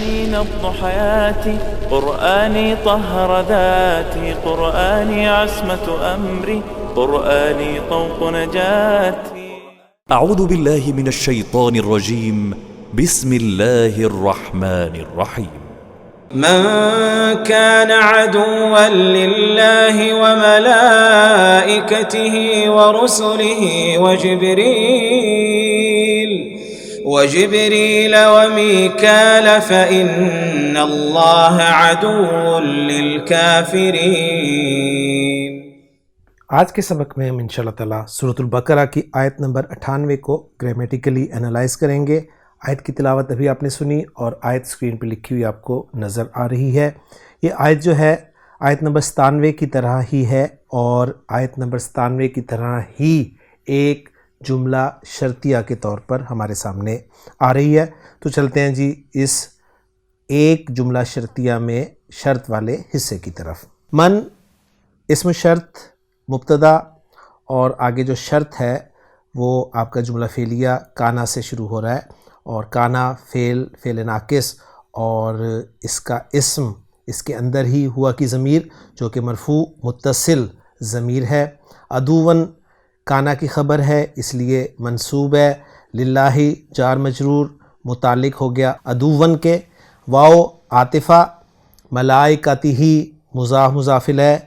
قرآني نبض حياتي، قرآني طهر ذاتي، قرآني عصمة أمري، قرآني طوق نجاتي. أعوذ بالله من الشيطان الرجيم. بسم الله الرحمن الرحيم. من كان عدوا لله وملائكته ورسله وجبريل وميكال فإن الله عدو للكافرين. آج کے سبق میں ہم انشاءاللہ تعالیٰ سورۃ البقرہ کی آیت نمبر 98 کو گرامیٹیکلی انالائز کریں گے. آیت کی تلاوت ابھی آپ نے سنی اور آیت سکرین پہ لکھی ہوئی آپ کو نظر آ رہی ہے. یہ آیت جو ہے آیت نمبر 97 کی طرح ہی ہے اور آیت نمبر 97 کی طرح ہی ایک جملہ شرطیہ کے طور پر ہمارے سامنے آ رہی ہے. تو چلتے ہیں جی اس ایک جملہ شرطیہ میں شرط والے حصے کی طرف. من اسم شرط مبتدا اور آگے جو شرط ہے وہ آپ کا جملہ فعلیہ کانا سے شروع ہو رہا ہے اور کانا فعل ناقص اور اس کا اسم اس کے اندر ہی ہوا کی ضمیر جو کہ مرفوع متصل ضمیر ہے. عدوً کانا کی خبر ہے اس لیے منصوب ہے. للہ جار مجرور متعلق ہو گیا عدوً کے. واو عاطفہ ملائکتہ مضاف ہے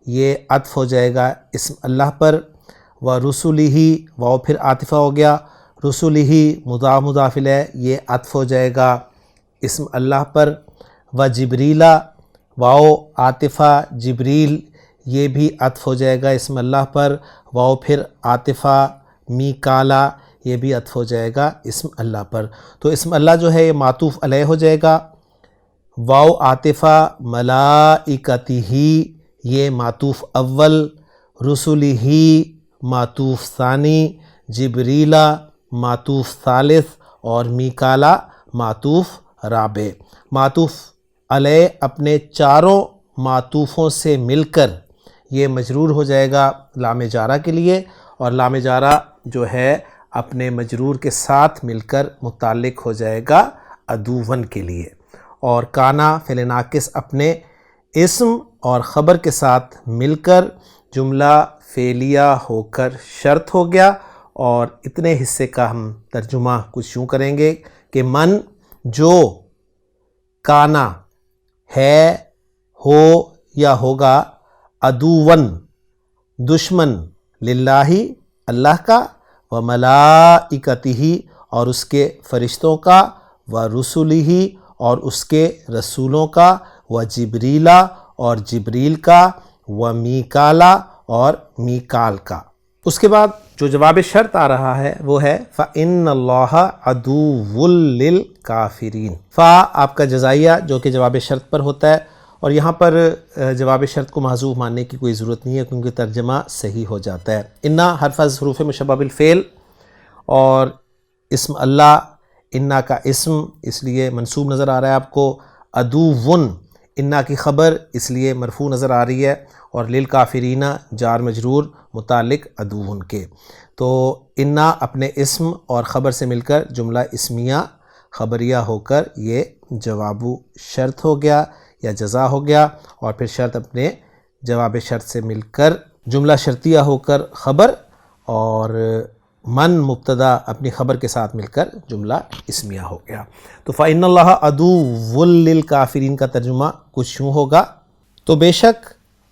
یہ عطف ہو جائے گا اسم اللہ پر. و رسلہ واو پھر عاطفہ ہو گیا. رسلہ مضاف ہے یہ عطف ہو جائے گا اسم اللہ پر. و جبریلا واو عاطفہ جبریل یہ بھی عطف ہو جائے گا اسم اللہ پر. واو پھر عاطفہ میکالا یہ بھی عطف ہو جائے گا اسم اللہ پر. تو اسم اللہ جو ہے یہ معطوف علیہ ہو جائے گا. واو عاطفہ ملائکتہ یہ معطوف اول. رسلہ معطوف ثانی. جبریلا معطوف ثالث اور میکالا معطوف رابع. معطوف علیہ اپنے چاروں معطوفوں سے مل کر یہ مجرور ہو جائے گا لام جارہ کے لیے اور لام جارہ جو ہے اپنے مجرور کے ساتھ مل کر متعلق ہو جائے گا عدوً کے لیے. اور کانا فعل ناقص اپنے اسم اور خبر کے ساتھ مل کر جملہ فعلیہ ہو کر شرط ہو گیا. اور اتنے حصے کا ہم ترجمہ کچھ یوں کریں گے کہ من جو کانا ہے ہو یا ہوگا عدوً دشمن للہ اللہ کا و ملائکتہ اور اس کے فرشتوں کا و رسلہ اور اس کے رسولوں کا و جبریلا اور جبریل کا و میکالا اور میکال کا. اس کے بعد جو جواب شرط آ رہا ہے وہ ہے فَإِنَّ اللَّهَ عَدُوٌّ لِّلْكَافِرِينَ. فا آپ کا جزائیہ جو کہ جواب شرط پر ہوتا ہے اور یہاں پر جواب شرط کو محذوف ماننے کی کوئی ضرورت نہیں ہے کیونکہ ترجمہ صحیح ہو جاتا ہے. انا حرف از حروف مشبہ بالفعل اور اسم اللہ انا کا اسم اس لیے منصوب نظر آ رہا ہے آپ کو. عدوٌ انا کی خبر اس لیے مرفوع نظر آ رہی ہے اور للکافرین جار مجرور متعلق عدوٌ کے. تو انا اپنے اسم اور خبر سے مل کر جملہ اسمیہ خبریہ ہو کر یہ جواب شرط ہو گیا یا جزا ہو گیا اور پھر شرط اپنے جواب شرط سے مل کر جملہ شرطیہ ہو کر خبر اور من مبتدا اپنی خبر کے ساتھ مل کر جملہ اسمیہ ہو گیا. تو فَإِنَّ اللَّهَ عَدُوٌّ لِّلْكَافِرِينَ کا ترجمہ کچھ یوں ہوگا تو بے شک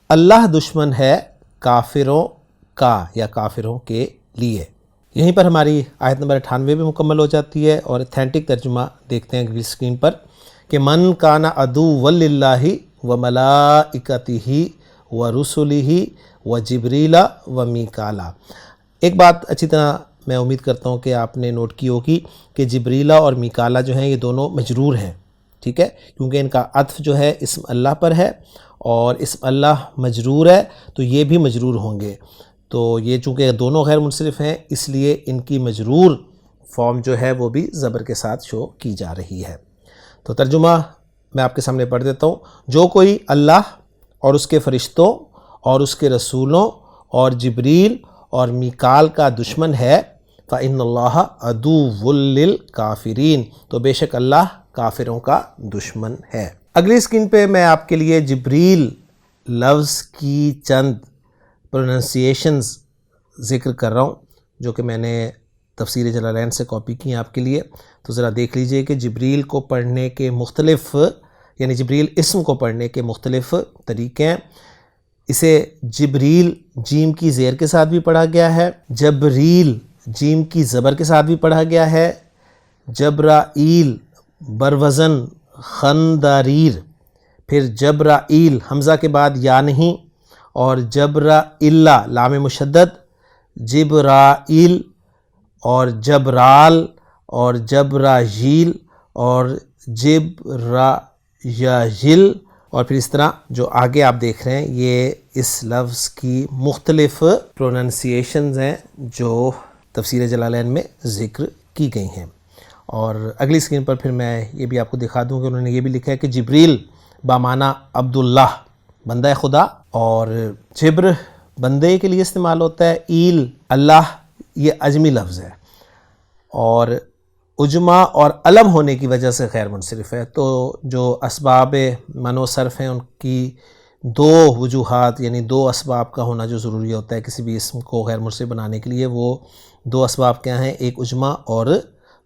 اللہ دشمن ہے کافروں کا یا کافروں کے لیے. یہیں پر ہماری آیت نمبر 98 بھی مکمل ہو جاتی ہے اور اتھینٹک ترجمہ دیکھتے ہیں اسکرین پر کہ من کان عدوًّ للہ و ملائکتہ و رسلہ و جبریل و میکالا. ایک بات اچھی طرح میں امید کرتا ہوں کہ آپ نے نوٹ کی ہوگی کہ جبریلا اور میکالا جو ہیں یہ دونوں مجرور ہیں. ٹھیک ہے کیونکہ ان کا عطف جو ہے اسم اللہ پر ہے اور اسم اللہ مجرور ہے تو یہ بھی مجرور ہوں گے. تو یہ چونکہ دونوں غیر منصرف ہیں اس لیے ان کی مجرور فارم جو ہے وہ بھی زبر کے ساتھ شو کی جا رہی ہے. تو ترجمہ میں آپ کے سامنے پڑھ دیتا ہوں. جو کوئی اللہ اور اس کے فرشتوں اور اس کے رسولوں اور جبریل اور میکال کا دشمن ہے فَإِنَّ اللَّهَ عَدُوٌّ لِّلْكَافِرِينَ تو بے شک اللہ کافروں کا دشمن ہے۔ اگلی اسکرین پہ میں آپ کے لیے جبریل لفظ کی چند پروننسیشنز ذکر کر رہا ہوں جو کہ میں نے تفسیر جلالین سے کاپی کی ہیں آپ کے لیے، تو ذرا دیکھ لیجئے کہ جبریل کو پڑھنے کے مختلف، یعنی جبریل اسم کو پڑھنے کے مختلف طریقے ہیں۔ اسے جبریل جیم کی زیر کے ساتھ بھی پڑھا گیا ہے، جبریل جیم کی زبر کے ساتھ بھی پڑھا گیا ہے، جبرائیل بروزن خنداریر، پھر جبرائیل حمزہ کے بعد یا نہیں، اور جبرائیل لام مشدد، جبرائیل اور جبرال اور جبراجیل اور جبرایجل، اور پھر اس طرح جو آگے آپ دیکھ رہے ہیں یہ اس لفظ کی مختلف پروننسیشنز ہیں جو تفسیر جلالین میں ذکر کی گئی ہیں۔ اور اگلی اسکرین پر پھر میں یہ بھی آپ کو دکھا دوں کہ انہوں نے یہ بھی لکھا ہے کہ جبریل بامعنی عبداللہ بندہ خدا، اور جبر بندے کے لیے استعمال ہوتا ہے، ایل اللہ یہ عجمی لفظ ہے، اور عجمہ اور علم ہونے کی وجہ سے غیر منصرف ہے۔ تو جو اسباب من و صرف ہیں ان کی دو وجوہات، یعنی دو اسباب کا ہونا جو ضروری ہوتا ہے کسی بھی اسم کو غیر منصرف بنانے کے لیے، وہ دو اسباب کیا ہیں؟ ایک عجمہ اور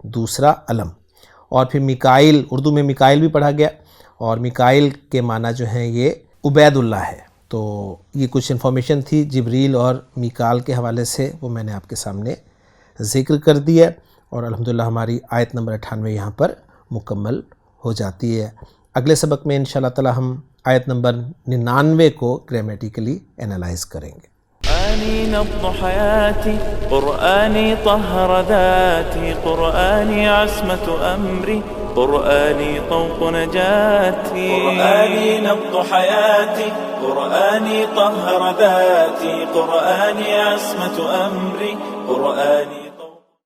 دوسرا علم۔ اور پھر میکائل، اردو میں میکائل بھی پڑھا گیا، اور میکائل کے معنی جو ہیں یہ عبید اللہ ہے۔ تو یہ کچھ انفارمیشن تھی جبریل اور میکال کے حوالے سے، وہ میں نے آپ کے سامنے ذکر کر دی ہے، اور الحمدللہ ہماری آیت نمبر 98 یہاں پر مکمل ہو جاتی ہے۔ اگلے سبق میں انشاءاللہ تعالی ہم آیت نمبر 99 کو گرامیٹیکلی انالائز کریں گے۔ قرآني نبض حياتي، قرآني طهر ذاتي، قرآني عصمة أمري، قرآني طوق نجاتي. قرآني نبض حياتي، قرآني طهر ذاتي، قرآني عصمة أمري، قرآني